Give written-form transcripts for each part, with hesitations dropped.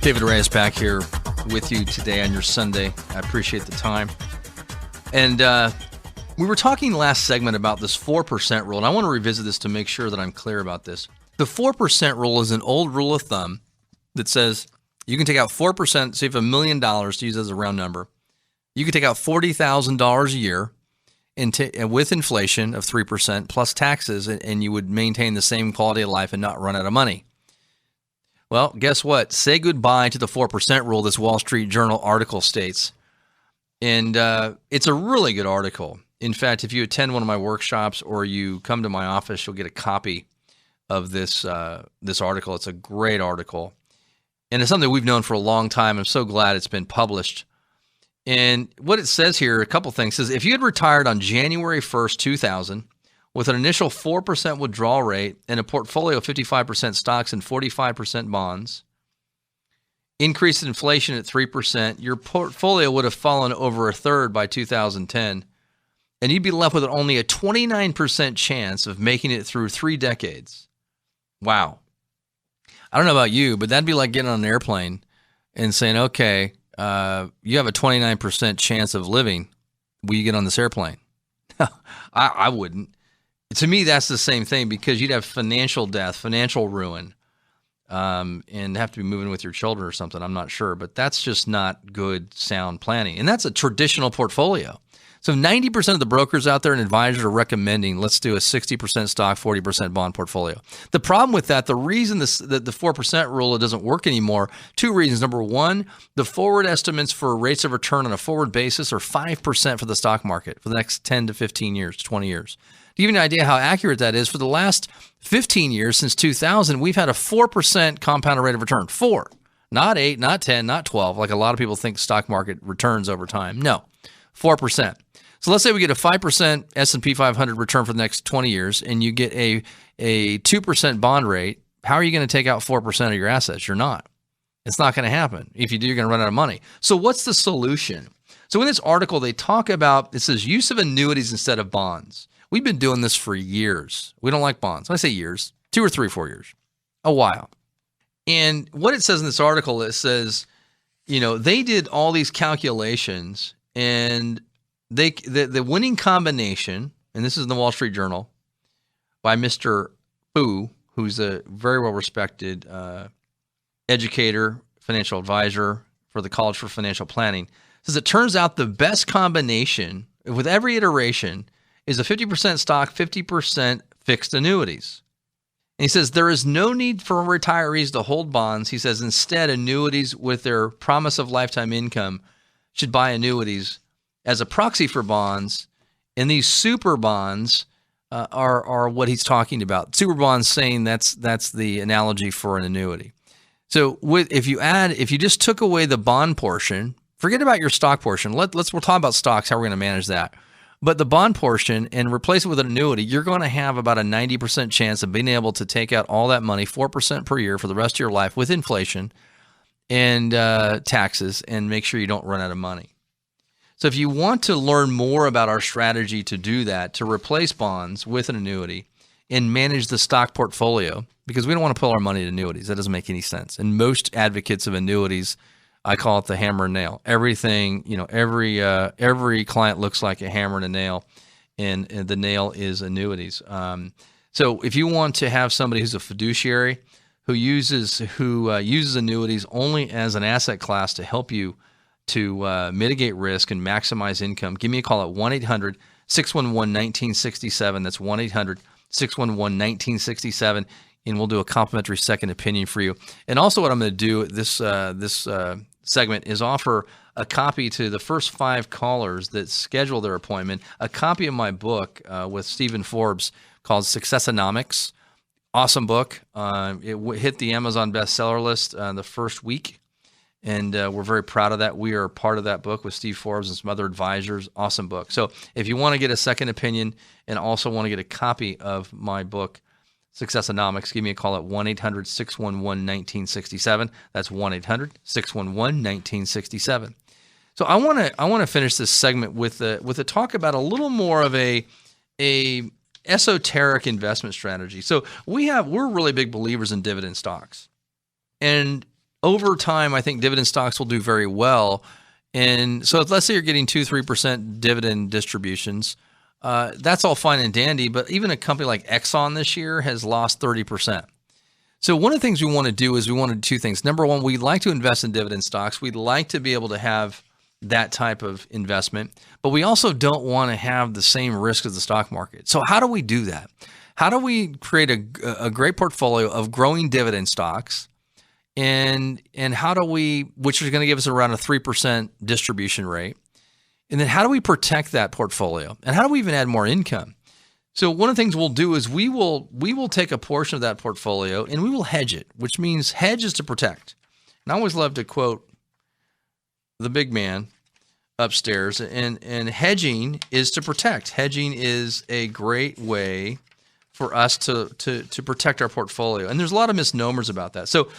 David Reyes back here with you today on your Sunday. I appreciate the time. And we were talking last segment about this 4% rule, and I want to revisit this to make sure that I'm clear about this. The 4% rule is an old rule of thumb that says you can take out 4%, say if $1 million, to use as a round number, you can take out $40,000 a year with inflation of 3% plus taxes, and you would maintain the same quality of life and not run out of money. Well, guess what? Say goodbye to the 4% rule, this Wall Street Journal article states. And it's a really good article. In fact, if you attend one of my workshops or you come to my office, you'll get a copy of this article. It's a great article. And it's something we've known for a long time. I'm so glad it's been published. And what it says here, a couple things, says if you had retired on January 1st, 2000, with an initial 4% withdrawal rate and a portfolio of 55% stocks and 45% bonds, increased inflation at 3%, your portfolio would have fallen over a third by 2010, and you'd be left with only a 29% chance of making it through 3 decades. Wow. I don't know about you, but that'd be like getting on an airplane and saying, okay, you have a 29% chance of living. Will you get on this airplane? I wouldn't. To me, that's the same thing because you'd have financial death, financial ruin, and have to be moving with your children or something. I'm not sure, but that's just not good, sound planning. And that's a traditional portfolio. So 90% of the brokers out there and advisors are recommending let's do a 60% stock, 40% bond portfolio. The problem with that, the reason the 4% rule doesn't work anymore, 2 reasons. Number one, the forward estimates for rates of return on a forward basis are 5% for the stock market for the next 10 to 15 years, 20 years. To give you an idea how accurate that is, for the last 15 years, since 2000, we've had a 4% compounded rate of return. 4, not 8, not 10, not 12, like a lot of people think stock market returns over time. No, 4%. So let's say we get a 5% S&P 500 return for the next 20 years, and you get a 2% bond rate. How are you going to take out 4% of your assets? You're not. It's not going to happen. If you do, you're going to run out of money. So what's the solution? So in this article, they talk about, it says use of annuities instead of bonds. We've been doing this for years. We don't like bonds. When I say years, 2 or 3, 4 years, a while. And what it says in this article, it says, they did all these calculations, and the winning combination, and this is in the Wall Street Journal by Mr. Fu, who's a very well-respected educator, financial advisor for the College for Financial Planning, says it turns out the best combination with every iteration is a 50% stock, 50% fixed annuities. And he says there is no need for retirees to hold bonds. He says instead, annuities with their promise of lifetime income should buy annuities as a proxy for bonds. And these super bonds are what he's talking about. Super bonds saying that's the analogy for an annuity. So if you just took away the bond portion, forget about your stock portion. We'll talk about stocks, how we're going to manage that. But the bond portion and replace it with an annuity, you're going to have about a 90% chance of being able to take out all that money, 4% per year for the rest of your life with inflation and taxes, and make sure you don't run out of money. So if you want to learn more about our strategy to do that, to replace bonds with an annuity and manage the stock portfolio, because we don't want to pull our money in annuities. That doesn't make any sense. And most advocates of annuities, I call it the hammer and nail. Everything, every client looks like a hammer and a nail, and the nail is annuities. So if you want to have somebody who's a fiduciary who uses annuities only as an asset class to help you to mitigate risk and maximize income, give me a call at 1-800-611-1967. That's 1-800-611-1967. And we'll do a complimentary second opinion for you. And also what I'm going to do this segment is offer a copy to the first 5 callers that schedule their appointment, a copy of my book with Stephen Forbes called Successonomics. Awesome book. It hit the Amazon bestseller list the first week, and we're very proud of that. We are part of that book with Steve Forbes and some other advisors. Awesome book. So if you want to get a second opinion and also want to get a copy of my book, Successonomics, give me a call at 1-800-611-1967. That's 1-800-611-1967. So I want to finish this segment with a talk about a little more of a esoteric investment strategy. So we're really big believers in dividend stocks. And over time, I think dividend stocks will do very well. And so let's say you're getting 2-3% dividend distributions. That's all fine and dandy, but even a company like Exxon this year has lost 30%. So one of the things we want to do is we want to do two things. Number one, we'd like to invest in dividend stocks. We'd like to be able to have that type of investment, but we also don't want to have the same risk as the stock market. So how do we do that? How do we create a great portfolio of growing dividend stocks? And how do we, which is going to give us around a 3% distribution rate? And then how do we protect that portfolio? And how do we even add more income? So one of the things we'll do is we will take a portion of that portfolio and we will hedge it, which means hedge is to protect. And I always love to quote the big man upstairs, and hedging is to protect. Hedging is a great way for us to protect our portfolio. And there's a lot of misnomers about that. So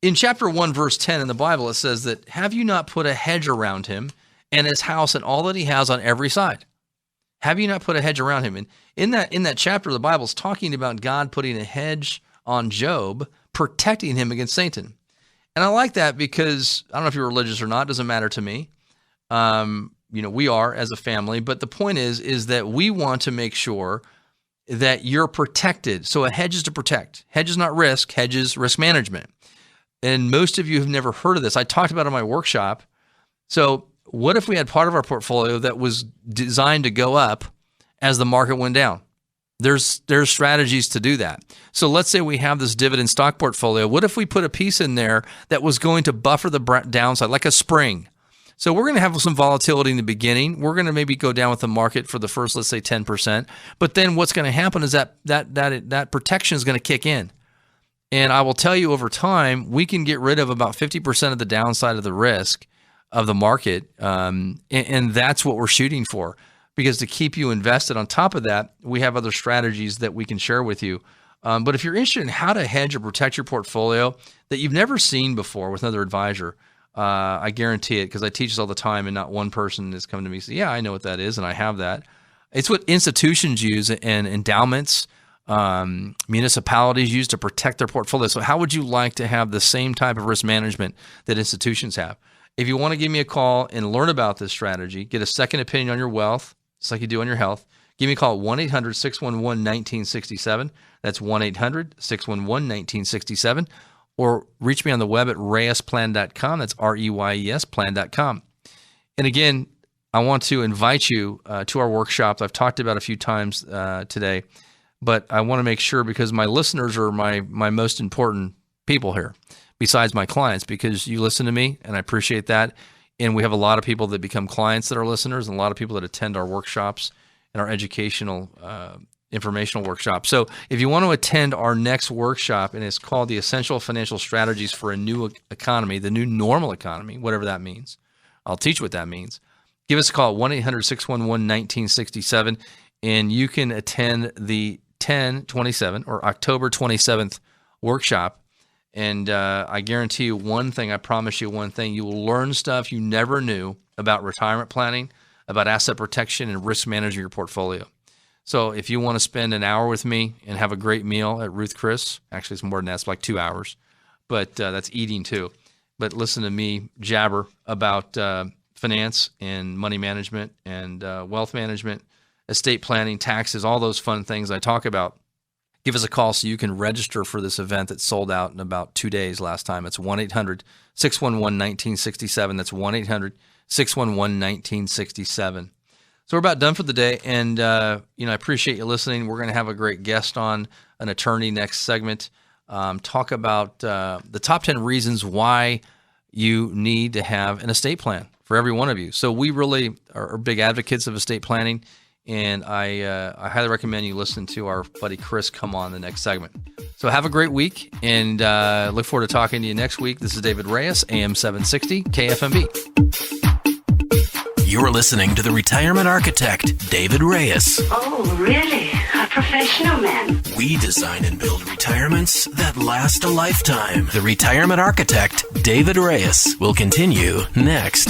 in chapter 1, verse 10 in the Bible, it says that, have you not put a hedge around him and his house and all that he has on every side? Have you not put a hedge around him? And in that chapter, the Bible is talking about God putting a hedge on Job, protecting him against Satan. And I like that because I don't know if you're religious or not, doesn't matter to me. We are as a family, but the point is that we want to make sure that you're protected. So a hedge is to protect. Hedge is not risk, hedge is risk management. And most of you have never heard of this. I talked about it in my workshop. So what if we had part of our portfolio that was designed to go up as the market went down? There's strategies to do that. So let's say we have this dividend stock portfolio. What if we put a piece in there that was going to buffer the downside, like a spring? So we're going to have some volatility in the beginning. We're going to maybe go down with the market for the first, let's say 10%. But then what's going to happen is that protection is going to kick in. And I will tell you, over time, we can get rid of about 50% of the downside of the risk of the market. And that's what we're shooting for. Because to keep you invested on top of that, we have other strategies that we can share with you. But if you're interested in how to hedge or protect your portfolio that you've never seen before with another advisor, I guarantee it, because I teach this all the time, and not one person has come to me and said, yeah, I know what that is, and I have that. It's what institutions use and endowments, municipalities use to protect their portfolio. So how would you like to have the same type of risk management that institutions have? If you want to give me a call and learn about this strategy, get a second opinion on your wealth, just like you do on your health, give me a call at 1-800-611-1967. That's 1-800-611-1967. Or reach me on the web at reyesplan.com. That's REYES plan.com. And again, I want to invite you to our workshops. I've talked about a few times today, but I want to make sure, because my listeners are my most important people here, besides my clients, because you listen to me, and I appreciate that. And we have a lot of people that become clients that are listeners, and a lot of people that attend our workshops and our educational informational workshop. So if you want to attend our next workshop, and it's called The Essential Financial Strategies for a New Economy, the New Normal Economy, whatever that means, I'll teach what that means. Give us a call at 1-800-611-1967, and you can attend the 10/27 or October 27th workshop. And I guarantee you one thing, I promise you one thing, you will learn stuff you never knew about retirement planning, about asset protection, and risk managing your portfolio. So if you want to spend an hour with me and have a great meal at Ruth Chris, actually it's more than that, it's like 2 hours, but that's eating too. But listen to me jabber about finance and money management and wealth management, estate planning, taxes, all those fun things I talk about. Give us a call so you can register for this event that sold out in about 2 days last time. It's 1-800-611-1967. That's 1-800-611-1967. So we're about done for the day, and I appreciate you listening. We're going to have a great guest on, an attorney, next segment. Talk about the top 10 reasons why you need to have an estate plan for every one of you. So we really are big advocates of estate planning, and I highly recommend you listen to our buddy Chris come on the next segment. So have a great week, and look forward to talking to you next week. This is David Reyes, AM 760, KFMB. You're listening to the Retirement Architect, David Reyes. Oh, really? A professional man. We design and build retirements that last a lifetime. The Retirement Architect, David Reyes, will continue next.